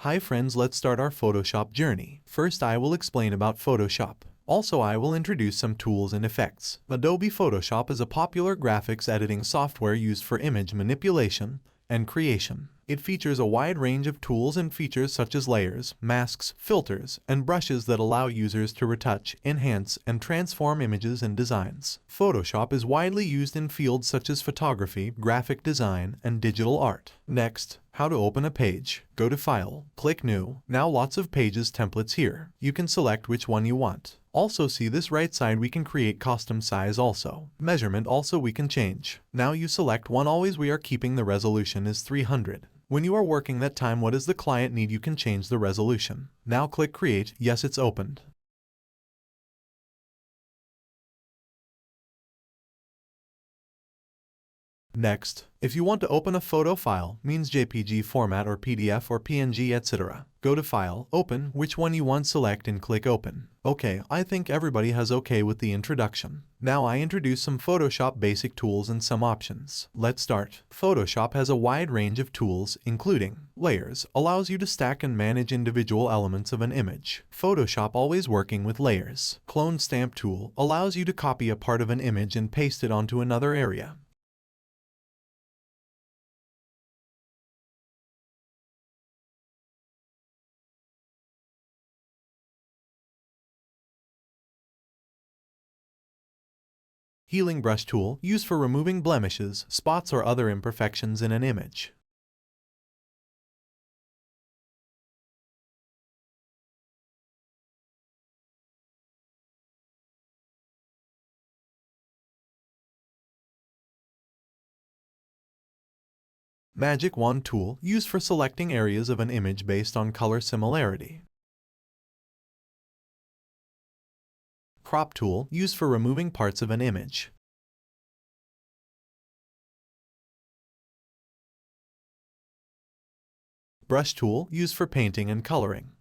Hi friends, let's start our Photoshop journey. First I will explain about Photoshop. Also I will introduce some tools and effects. Adobe Photoshop is a popular graphics editing software used for image manipulation and creation. It features a wide range of tools and features such as layers, masks, filters, and brushes that allow users to retouch, enhance, and transform images and designs. Photoshop is widely used in fields such as photography, graphic design, and digital art. Next, how to open a page. Go to File, click New. Now lots of pages templates here. You can select which one you want. Also see this right side we can create custom size also. Measurement also we can change. Now you select one, always we are keeping the resolution is 300. When you are working that time, what does the client need, you can change the resolution. Now click Create. Yes, it's opened. Next, if you want to open a photo file, means JPG format or PDF or PNG etc. Go to File, Open, which one you want, select and click Open. Okay, I think everybody has okay with the introduction. Now I introduce some Photoshop basic tools and some options. Let's start. Photoshop has a wide range of tools, including Layers, allows you to stack and manage individual elements of an image. Photoshop always working with layers. Clone Stamp tool allows you to copy a part of an image and paste it onto another area. Healing brush tool, used for removing blemishes, spots or other imperfections in an image. Magic wand tool, used for selecting areas of an image based on color similarity. Crop tool, used for removing parts of an image. Brush tool, used for painting and coloring.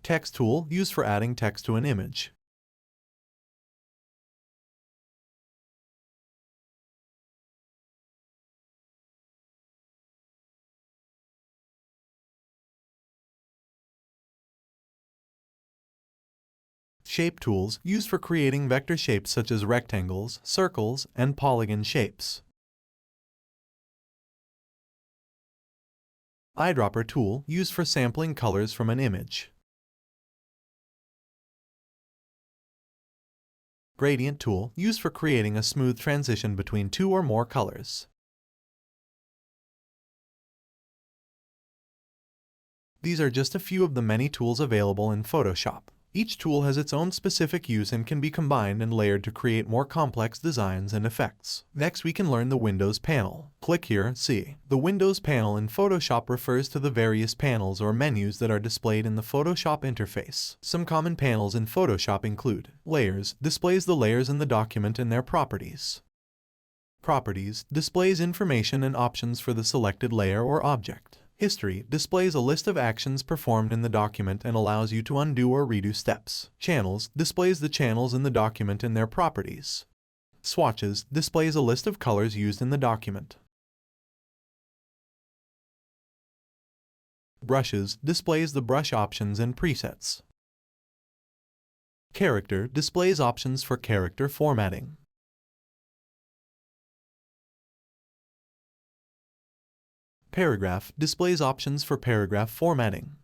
Text tool, used for adding text to an image. Shape tools, used for creating vector shapes such as rectangles, circles, and polygon shapes. Eyedropper tool, used for sampling colors from an image. Gradient tool, used for creating a smooth transition between two or more colors. These are just a few of the many tools available in Photoshop. Each tool has its own specific use and can be combined and layered to create more complex designs and effects. Next we can learn the Windows panel. Click here, see. The Windows panel in Photoshop refers to the various panels or menus that are displayed in the Photoshop interface. Some common panels in Photoshop include Layers, displays the layers in the document and their properties. Properties, displays information and options for the selected layer or object. History, displays a list of actions performed in the document and allows you to undo or redo steps. Channels, displays the channels in the document and their properties. Swatches, displays a list of colors used in the document. Brushes, displays the brush options and presets. Character, displays options for character formatting. Paragraph, displays options for paragraph formatting.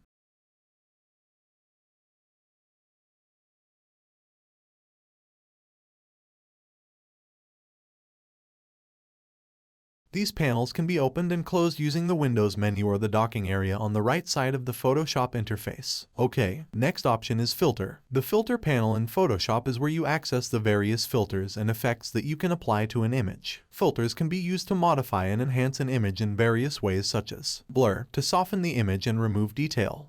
These panels can be opened and closed using the Windows menu or the docking area on the right side of the Photoshop interface. Okay, next option is Filter. The Filter panel in Photoshop is where you access the various filters and effects that you can apply to an image. Filters can be used to modify and enhance an image in various ways, such as Blur, to soften the image and remove detail.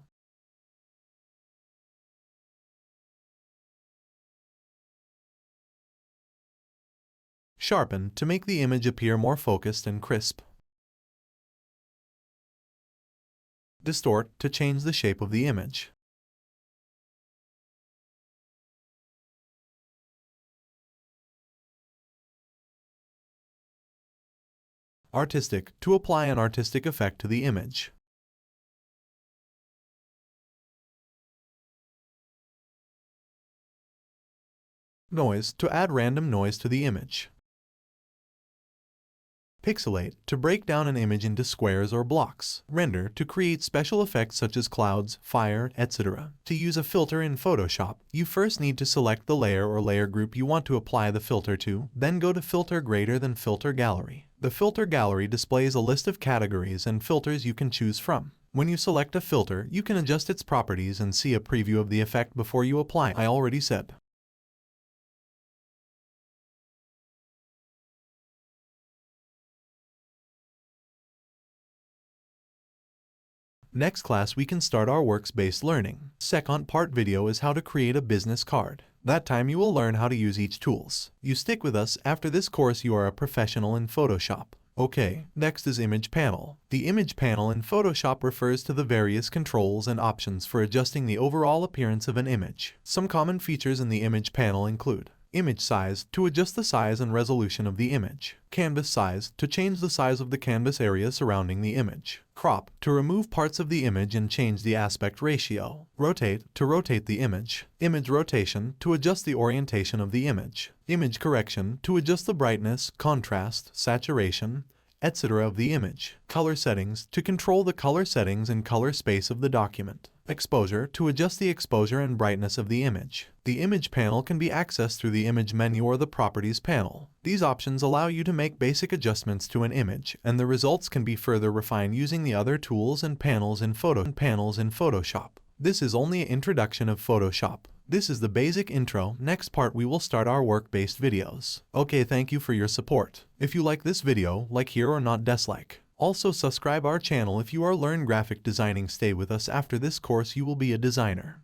Sharpen, to make the image appear more focused and crisp. Distort, to change the shape of the image. Artistic, to apply an artistic effect to the image. Noise, to add random noise to the image. Pixelate, to break down an image into squares or blocks. Render, to create special effects such as clouds, fire, etc. To use a filter in Photoshop, you first need to select the layer or layer group you want to apply the filter to, then go to Filter greater than Filter Gallery. The Filter Gallery displays a list of categories and filters you can choose from. When you select a filter, you can adjust its properties and see a preview of the effect before you apply. I already said. Next class we can start our works-based learning. Second part video is how to create a business card. That time you will learn how to use each tools. You stick with us, after this course you are a professional in Photoshop. Okay, next is Image Panel. The Image Panel in Photoshop refers to the various controls and options for adjusting the overall appearance of an image. Some common features in the Image Panel include Image Size, to adjust the size and resolution of the image. Canvas Size, to change the size of the canvas area surrounding the image. Crop, to remove parts of the image and change the aspect ratio. Rotate, to rotate the image. Image Rotation, to adjust the orientation of the image. Image Correction, to adjust the brightness, contrast, saturation, etc. of the image. Color Settings, to control the color settings and color space of the document. Exposure, to adjust the exposure and brightness of the image. The Image Panel can be accessed through the Image menu or the Properties panel. These options allow you to make basic adjustments to an image, and the results can be further refined using the other tools and panels in Photoshop. This is only an introduction of Photoshop. This is the basic intro. Next part we will start our work-based videos. Okay, thank you for your support. If you like this video, like here or not dislike. Also subscribe our channel if you are learn graphic designing. Stay with us, after this course you will be a designer.